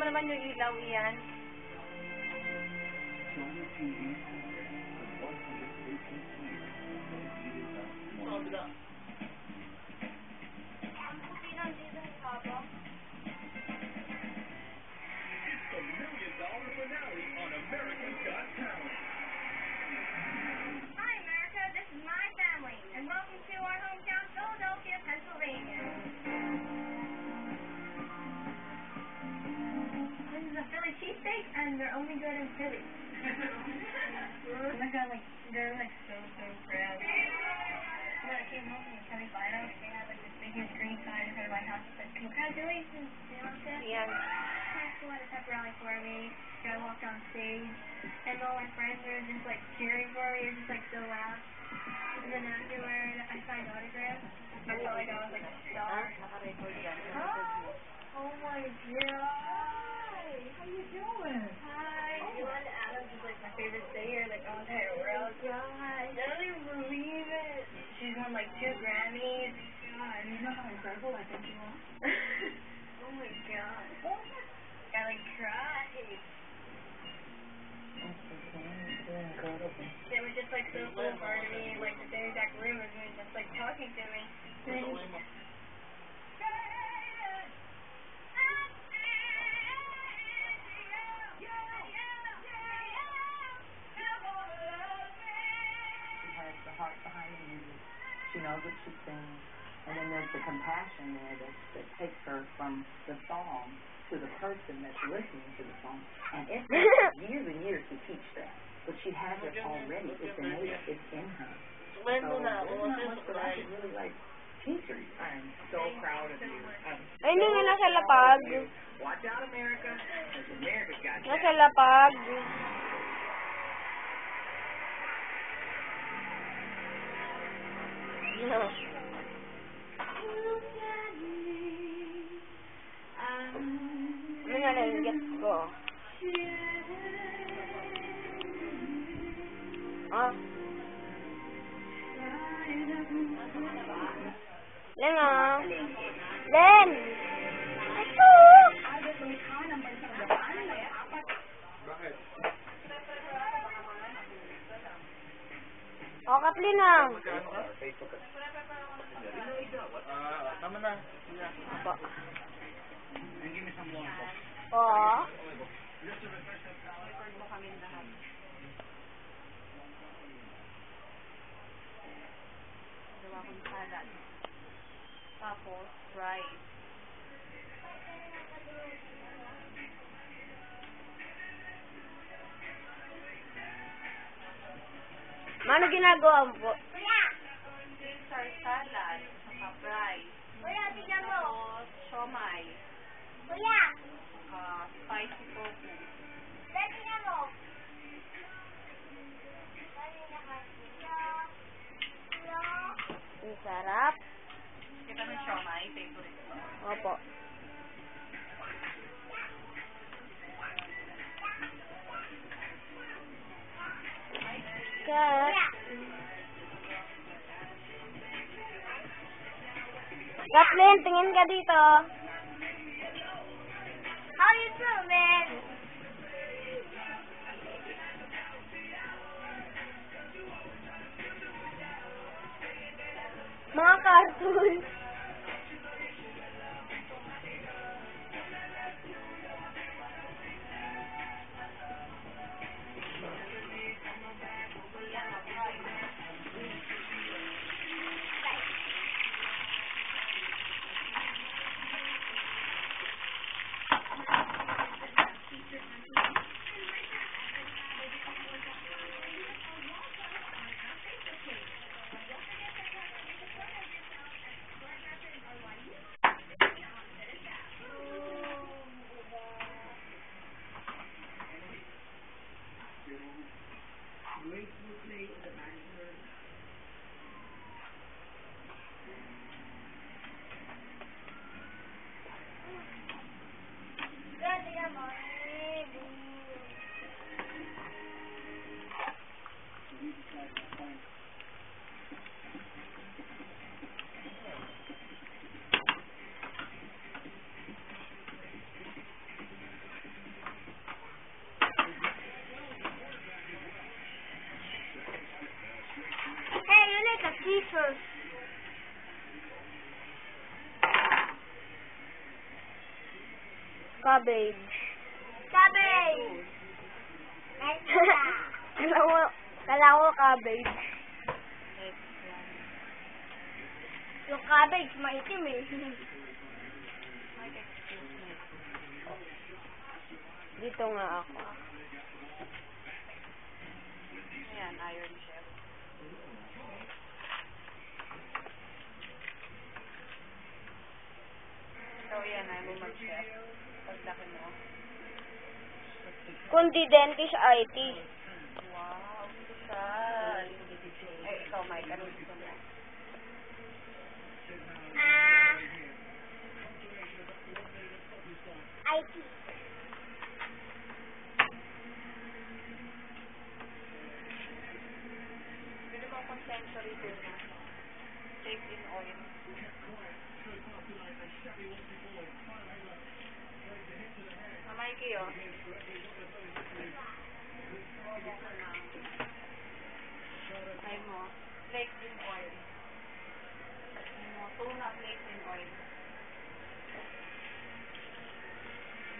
mo naman yung ilaw iyan. Cheesesteak, and they're only good in Philly. Oh my god, like, they're like so crowded. When I came home from the semifinals, they had like this big huge green sign in front of my house that said, "Congratulations, Beyonce." Yan. My school had a pep rally for me. I walked on stage, and all my friends were just like cheering for me. It was just like so loud. And then afterward, I signed autographs. I felt like I was like a star. Oh my god. How you doing? Hi. Dylan Adams is like my favorite singer, like on the entire world. God, I don't even believe it. She's won like 2 Grammys. God, you know how incredible I think you are? Oh my god. I like cried. It was just like so cool for her to be in like the same exact room as me, just like talking to me. Heart behind the music. She knows what she's singing. And then there's the compassion there that takes her from the song to the person that's listening to the song. And it takes years and years to teach that. But she has it already. It's innate. It's in her. So there's not much that I can really like teach her. I'm so proud of you. Ay, hindi nga nasa lapag. Watch out, America. Because America's got you. Nasa lapag. No. Ano nga nag-get ko? Ah? Len ah. Len! Ito! Bakit? O, Kathleen ah. Facebook ka. Tama na. Apa. Hindi mo isang long box. Oo. Record mo kami lahat. Gawa kong salad. Tapos, rice. Ano ginagawa mo? Caesar salad. Saka rice. Tapos, siomay. Spicy tofu. Ang sarap. Kita mo yung siomay, favorite ko. Opo. Kat. Kathleen, tingin ka dito. How you doing? Mga cartoon. Sus. Cabbage. Cabbage! Kala ko cabbage. Eggplant. Yung cabbage, maitim eh. Like, excuse me. Dito nga ako. Ayan, Iron Chef. So, yan, ayaw mo mag-chef. Paglaki mo. Kundi dentist IT. Wow, social. Eh, ikaw, Mike, ano gusto mo? IT. Pwede mo akong century din na. Baked in oil. Mikey, oh. Ay mo. Flakes in oil. Ay mo. Tuna flakes in oil.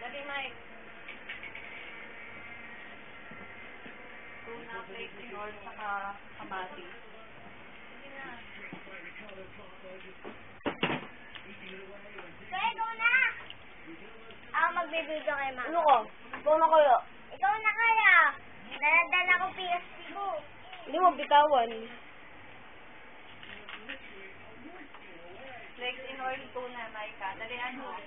Dali, Mike. Tuna flakes in oil saka kamati. Sige na. Kaya ikaw na! Ako magbibideo kay mama. Ano ko? Ikaw na kaya? Ikaw na kaya! Daladala ko PSP ko. Hindi mo bitawan. Flakes in oil tuna, Mike. Dalian mo.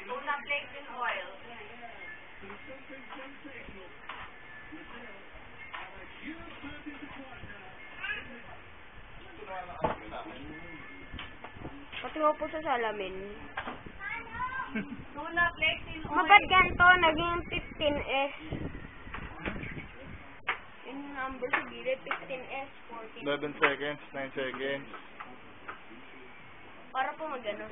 Tuna flakes in oil. Pati mo po sa salamin. Tuna flakes in oil. Mabat ganito, naging 15S. Yung number sa gilid, 15S, 14. 11 seconds, 9 seconds. Para po mag-ano.